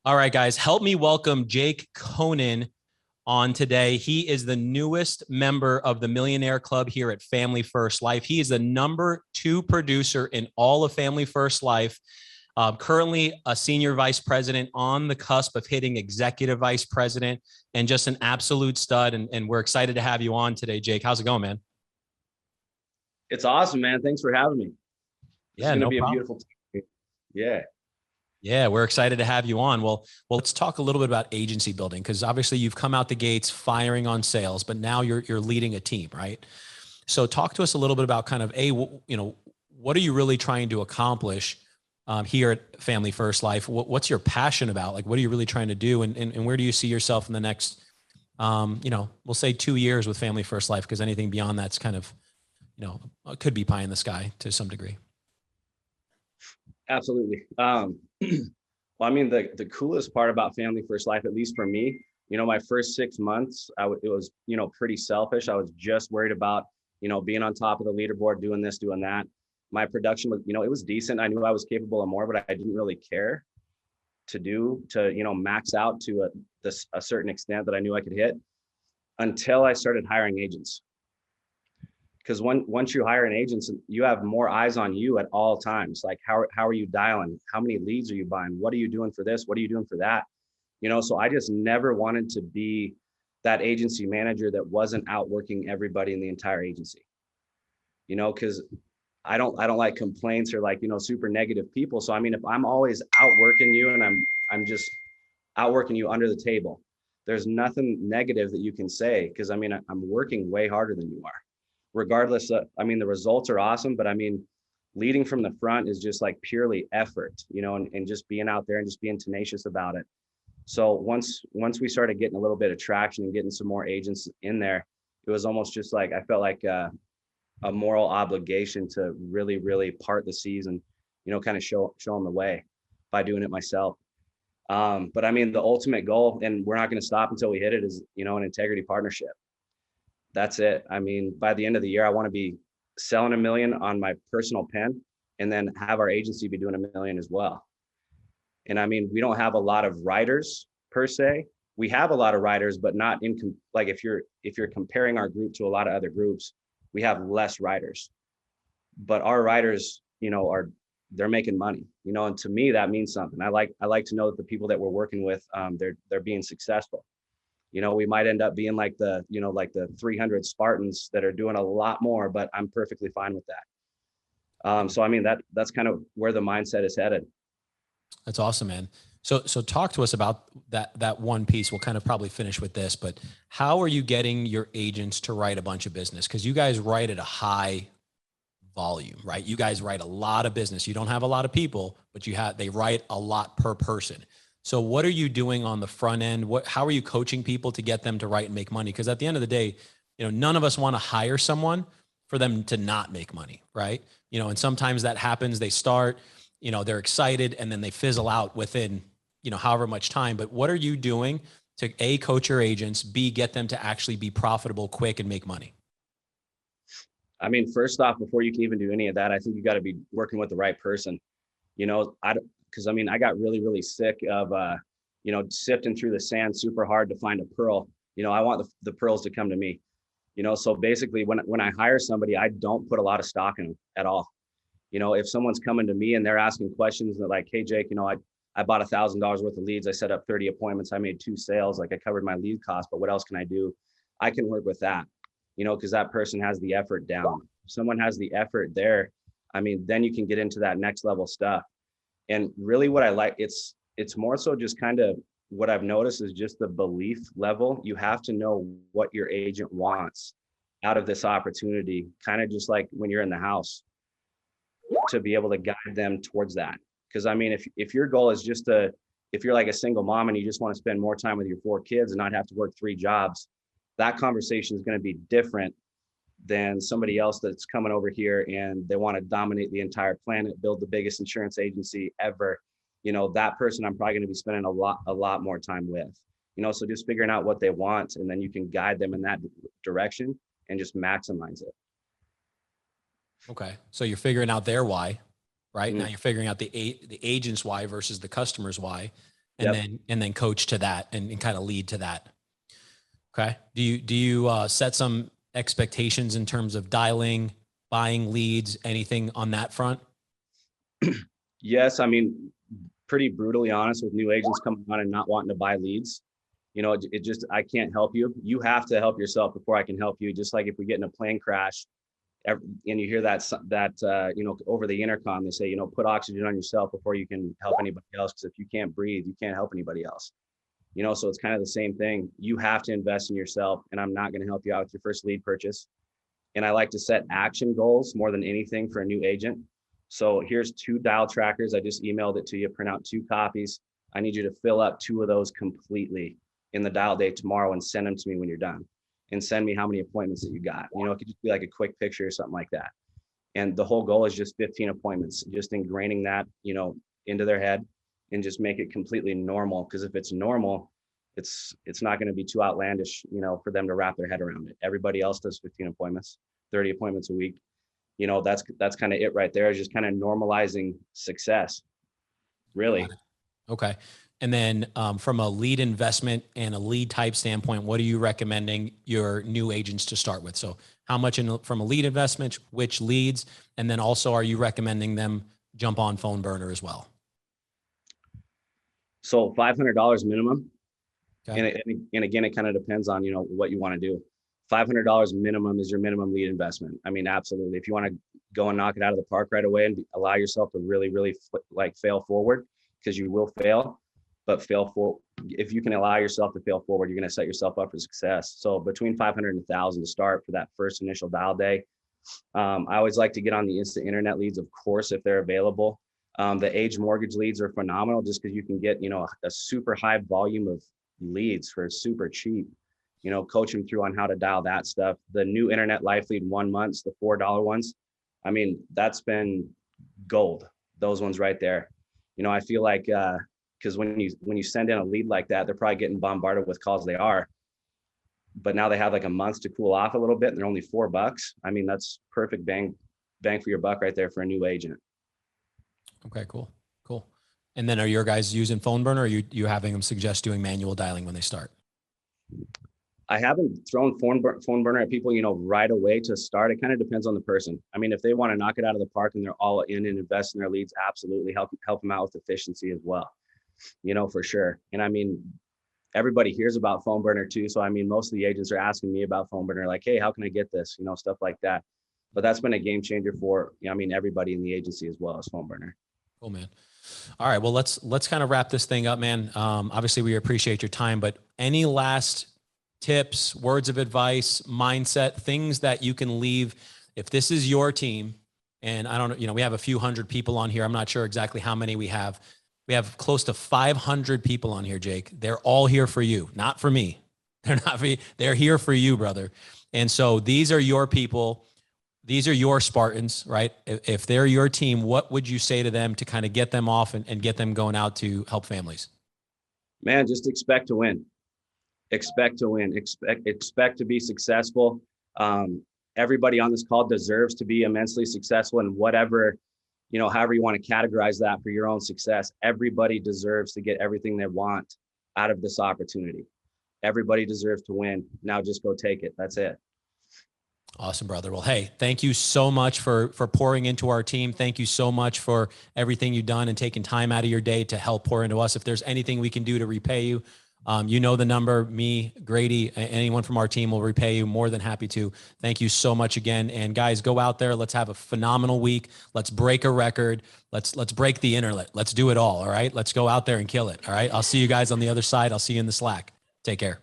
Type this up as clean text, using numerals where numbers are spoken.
All right, guys, help me welcome Jake Conan on today. He is the newest member of the Millionaire Club here at Family First Life. He is the number 2 producer in all of Family First Life. Currently a senior vice president on the cusp of hitting executive vice president, and just an absolute stud. And we're excited to have you on today, Jake. How's it going, man? It's awesome, man. Thanks for having me. This is Yeah, going to no be a problem. beautiful time. Yeah. Yeah, we're excited to have you on. Well, let's talk a little bit about agency building, because obviously you've come out the gates firing on sales, but now you're leading a team, right? So talk to us a little bit about kind of what are you really trying to accomplish here at Family First Life? What's your passion about? Like, what are you really trying to do, and where do you see yourself in the next, we'll say 2 years with Family First Life, because anything beyond that's kind of, could be pie in the sky to some degree. Absolutely. Well, I mean, the coolest part about Family First Life, at least for me, my first 6 months, it was, pretty selfish. I was just worried about, being on top of the leaderboard, doing this, doing that. My production was, it was decent. I knew I was capable of more, but I didn't really care to max out to a certain extent that I knew I could hit, until I started hiring agents. Because once you hire an agent, you have more eyes on you at all times. Like, how are you dialing? How many leads are you buying? What are you doing for this? What are you doing for that? So I just never wanted to be that agency manager that wasn't out working everybody in the entire agency. Because I don't like complaints or like, super negative people. So I mean, if I'm always outworking you and I'm just outworking you under the table, there's nothing negative that you can say, because I mean, I'm working way harder than you are. Regardless of, I mean, the results are awesome, but I mean, leading from the front is just like purely effort, and just being out there and just being tenacious about it. So once we started getting a little bit of traction and getting some more agents in there, it was almost just like, I felt like a moral obligation to really, really part the seas and, kind of show them the way by doing it myself. But I mean, the ultimate goal, and we're not going to stop until we hit it, is, an integrity partnership. That's it. I mean, by the end of the year, I want to be selling 1 million on my personal pen, and then have our agency be doing 1 million as well. And I mean, we don't have a lot of writers per se. We have a lot of writers, but not like, if you're comparing our group to a lot of other groups, we have less writers. But our writers, they're making money, and to me that means something. I like to know that the people that we're working with, they're being successful. We might end up being like the 300 Spartans that are doing a lot more, but I'm perfectly fine with that. So I mean, that's kind of where the mindset is headed. That's awesome, man. So talk to us about that one piece. We'll kind of probably finish with this, but how are you getting your agents to write a bunch of business? Because you guys write at a high volume, right? You guys write a lot of business. You don't have a lot of people, but they write a lot per person. So what are you doing on the front end? How are you coaching people to get them to write and make money? Because at the end of the day, none of us want to hire someone for them to not make money, right? And sometimes that happens. They start, they're excited, and then they fizzle out within, however much time. But what are you doing to A, coach your agents, B, get them to actually be profitable quick and make money? I mean, first off, before you can even do any of that, I think you got to be working with the right person. Because I mean, I got really, really sick of, sifting through the sand super hard to find a pearl. I want the pearls to come to me. So basically, when I hire somebody, I don't put a lot of stock in them at all. If someone's coming to me and they're asking questions, they're like, "Hey, Jake, I bought $1,000 worth of leads. I set up 30 appointments. I made 2 sales. Like, I covered my lead cost, but what else can I do?" I can work with that, because that person has the effort down. If someone has the effort there, I mean, then you can get into that next level stuff. And really what I like, it's more so just kind of what I've noticed is just the belief level. You have to know what your agent wants out of this opportunity, kind of just like when you're in the house, to be able to guide them towards that. Because I mean, if your goal is if you're like a single mom and you just want to spend more time with your 4 kids and not have to work 3 jobs, that conversation is going to be different than somebody else that's coming over here and they want to dominate the entire planet, build the biggest insurance agency ever. That person I'm probably going to be spending a lot more time with. So just figuring out what they want, and then you can guide them in that direction and just maximize it. Okay. So you're figuring out their why, right? Now you're figuring out the agent's why versus the customer's why. and Yep. then coach to that and kind of lead to that. Okay. Do you set some expectations in terms of dialing, buying leads, anything on that front? Yes. I mean, pretty brutally honest with new agents coming on and not wanting to buy leads. It just, I can't help you. You have to help yourself before I can help you. Just like if we get in a plane crash and you hear that over the intercom, they say, put oxygen on yourself before you can help anybody else. Because if you can't breathe, you can't help anybody else. So it's kind of the same thing. You have to invest in yourself, and I'm not going to help you out with your first lead purchase. And I like to set action goals more than anything for a new agent. So here's 2 dial trackers. I just emailed it to you. Print out 2 copies. I need you to fill up 2 of those completely in the dial day tomorrow and send them to me when you're done. And send me how many appointments that you got. It could just be like a quick picture or something like that. And the whole goal is just 15 appointments, just ingraining that, into their head and just make it completely normal. Because if it's normal, it's not going to be too outlandish, for them to wrap their head around it. Everybody else does 15 appointments, 30 appointments a week. That's kind of it right there, is just kind of normalizing success, really. Okay. And then from a lead investment and a lead type standpoint, what are you recommending your new agents to start with? So how much from a lead investment, which leads, and then also are you recommending them jump on phone burner as well? So $500 minimum. Okay. And again, it kind of depends on, what you want to do. $500 minimum is your minimum lead investment. I mean, absolutely. If you want to go and knock it out of the park right away and allow yourself to really, really fail forward, because you will fail, but if you can allow yourself to fail forward, you're going to set yourself up for success. So between 500 and 1,000 to start for that first initial dial day. I always like to get on the instant internet leads, of course, if they're available. The age mortgage leads are phenomenal just because you can get, a super high volume of leads for super cheap. Coach them through on how to dial that stuff. The new internet life lead 1 months, the $4 ones. I mean, that's been gold. Those ones right there. I feel like, because when you send in a lead like that, they're probably getting bombarded with calls. They are, but now they have like a month to cool off a little bit, and they're only $4. I mean, that's perfect bang for your buck right there for a new agent. Okay, cool. And then are your guys using phone burner, or are you having them suggest doing manual dialing when they start? I haven't thrown phone burner at people, right away to start. It kind of depends on the person. I mean, if they want to knock it out of the park and they're all in and invest in their leads, absolutely help them out with efficiency as well, for sure. And I mean, everybody hears about phone burner too. So, I mean, most of the agents are asking me about phone burner, like, hey, how can I get this? Stuff like that. But that's been a game changer for, everybody in the agency as well as phone burner. Cool, man. All right. Well, let's kind of wrap this thing up, man. Obviously we appreciate your time, but any last tips, words of advice, mindset, things that you can leave if this is your team? And I don't know, we have a few hundred people on here. I'm not sure exactly how many we have. We have close to 500 people on here, Jake. They're all here for you, not for me. They're not for you. They're here for you, brother. And so these are your people. These are your Spartans, right? If they're your team, what would you say to them to kind of get them off and get them going out to help families? Man, just expect to win. Expect to win. Expect to be successful. Everybody on this call deserves to be immensely successful in whatever, however you want to categorize that for your own success. Everybody deserves to get everything they want out of this opportunity. Everybody deserves to win. Now just go take it. That's it. Awesome, brother. Well, hey, thank you so much for pouring into our team. Thank you so much for everything you've done and taking time out of your day to help pour into us. If there's anything we can do to repay you, the number, me, Grady, anyone from our team will repay you. More than happy to. Thank you so much again. And guys, go out there. Let's have a phenomenal week. Let's break a record. Let's break the internet. Let's do it all. All right. Let's go out there and kill it. All right. I'll see you guys on the other side. I'll see you in the Slack. Take care.